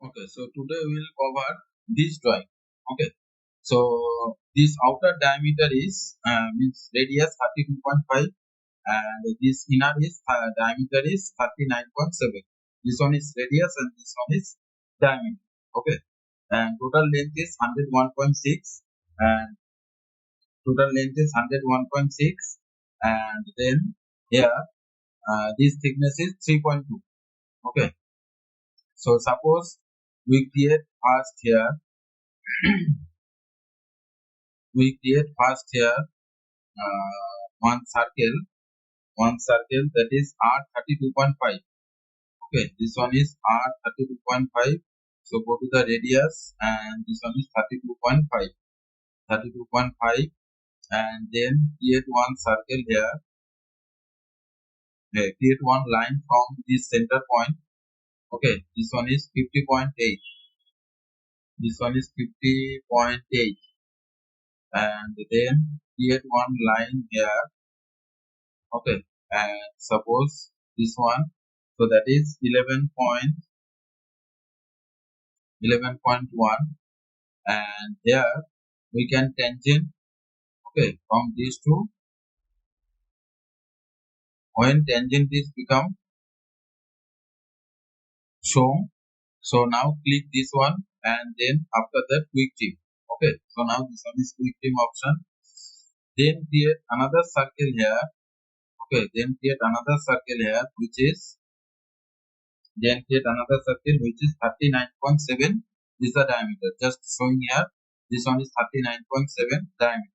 Okay, so today we will cover this drawing. Okay, so this outer diameter is means radius 32.5 and this inner is diameter is 39.7. This one is radius and this one is diameter. Okay, and total length is 101.6 and total length is 101.6 and then here this thickness is 3.2. Okay, so suppose we create first here we create first here one circle that is R32.5. Okay, this one is R32.5. So go to the radius and this one is 32.5 and then create one circle here. Create one line from this center point. Okay, this one is 50.8. This one is 50.8 and then create one line here. Okay, and suppose this one, so that is 11.1 and here we can tangent. Okay, from these two, when tangent is become shown, so now click this one and then after that quick trim. Okay, so now this one is quick trim option. Then create another circle here. Okay, then create another circle here which is 39.7 is the diameter. Just showing here, this one is 39.7 diameter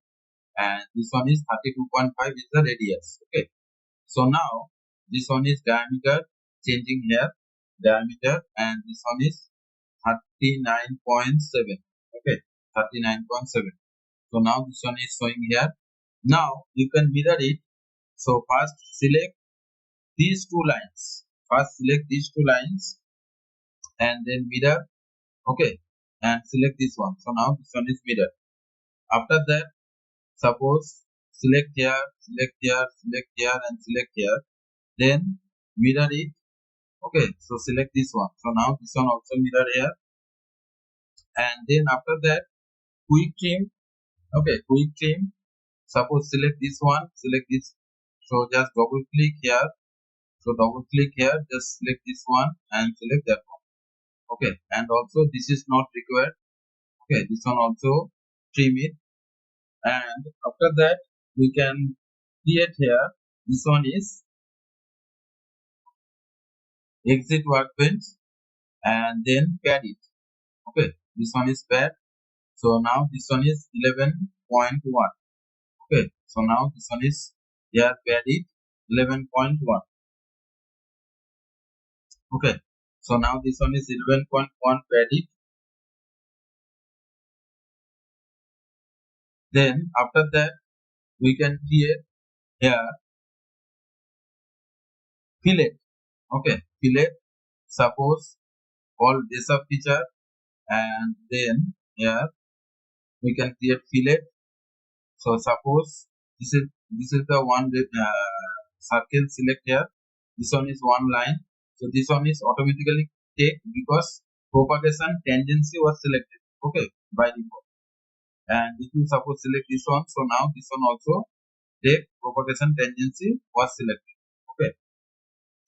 and this one is 32.5 is the radius. Okay, so now this one is diameter, changing here diameter, and this one is 39.7. Okay, 39.7. So now this one is showing here. Now you can mirror it. So first select these two lines. And then mirror. Okay, and select this one. So now this one is mirror. After that, suppose select here, and select here. Then mirror it. Okay, so select this one. So now this one also mirror here. And then after that, quick trim. Okay, quick trim. Suppose select this one, select this. So just double click here. So double click here, just select this one and select that one. Okay, and also this is not required. Okay, this one also trim it. And after that, we can create here. This one is exit workbench and then pad it. Okay, this one is pad. So now this one is 11.1. Okay, so now this one is here pad it 11.1. Okay, so now this one is 11.1 pad it. Then after that, we can create here fillet. Okay, fillet. Suppose all this up feature and then here we can create fillet. So suppose this is the one circle, select here. This one is one line. So this one is automatically take because propagation tangency was selected. Okay, by default. And if you suppose select this one, so now this one also take propagation tangency was selected. Okay.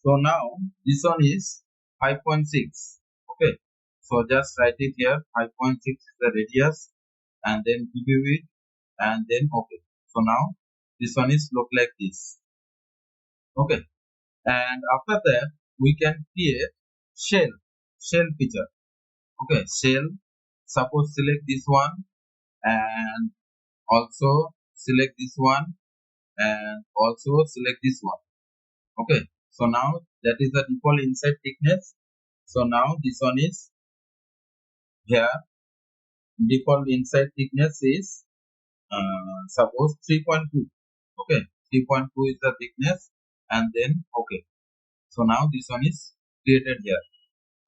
So now this one is 5.6. Okay. So just write it here. 5.6 is the radius and then preview it and then okay. So now this one is look like this. Okay. And after that we can create shell feature. Okay, shell. Suppose select this one and also select this one and also select this one. Okay, so now that is the default inside thickness. So now this one is here. Default inside thickness is suppose 3.2. Okay, 3.2 is the thickness and then okay. So now this one is created here.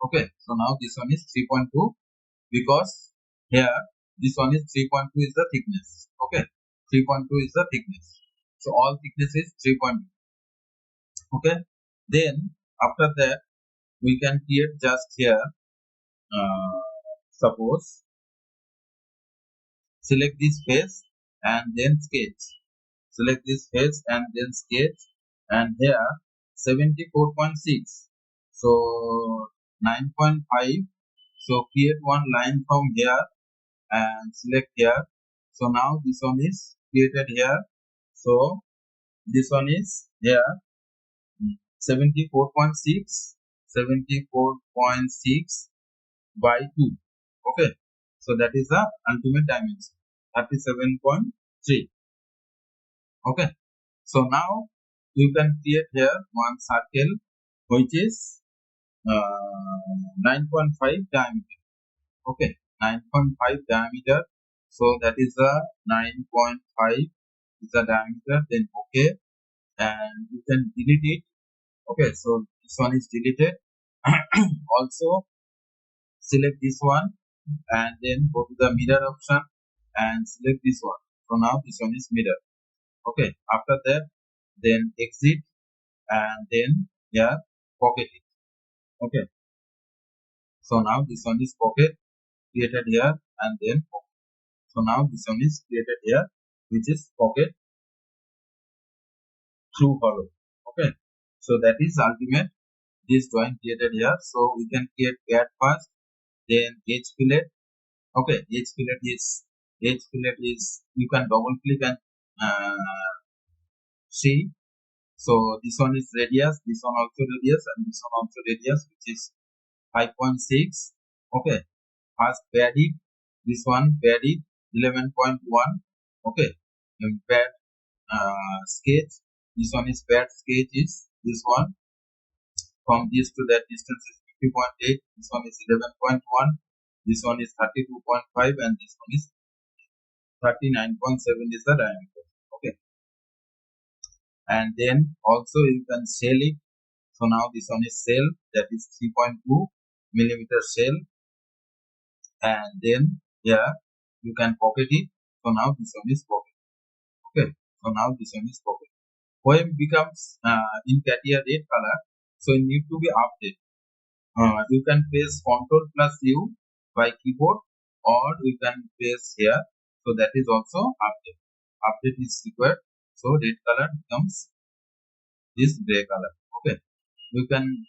Okay, so now this one is 3.2 because here this one is 3.2 is the thickness. Okay, 3.2 is the thickness. So all thickness is 3.2. Okay, then after that we can create just here suppose select this face and then sketch. Select this face and then sketch, and here 74.6. So 9.5. So create one line from here and select here. So now this one is created here. So this one is here 74.6, 74.6 by 2. Okay, so that is the ultimate dimension 37.3. Okay, so now you can create here one circle which is 9.5 diameter. Okay, 9.5 diameter. So that is the 9.5 is the diameter. Then okay, and you can delete it. Okay, so this one is deleted. Also select this one and then go to the mirror option and select this one. So now this one is mirror. Okay, after that then exit and then here pocket it. Okay, so now this one is pocket created here and then pocket. So now this one is created here which is pocket through hollow. Okay, so that is ultimate this drawing created here. So we can create pad first, then edge fillet. Okay, edge fillet is you can double click and see. So this one is radius, this one also radius, and this one also radius, which is 5.6. Okay, first pad it, this one pad it 11.1. Okay, and pad sketch, this one is pad sketch is this one. From this to that distance is 50.8. This one is 11.1. This one is 32.5, and this one is 39.7 is the diameter. Okay, and then also you can shell it. So now this one is shell, that is 3.2 millimeter shell, and then here you can pocket it. So now this one is pocket. Okay, so now this one is pocket. When it becomes in CATIA red color, so it need to be updated. You can press Ctrl plus U by keyboard, or you can press here. So that is also update. Update is required. So red color becomes this gray color. Okay, you can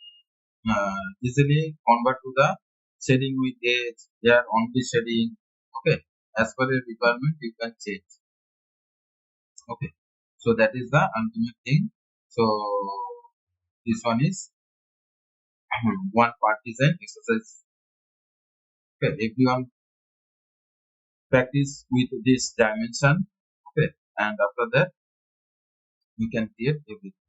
easily convert to the shading with edge. Here only shading. Okay, as per your requirement you can change. Okay, so that is the ultimate thing. So this one is one part design exercise. Okay, everyone practice with this dimension. Okay, and after that you can create everything.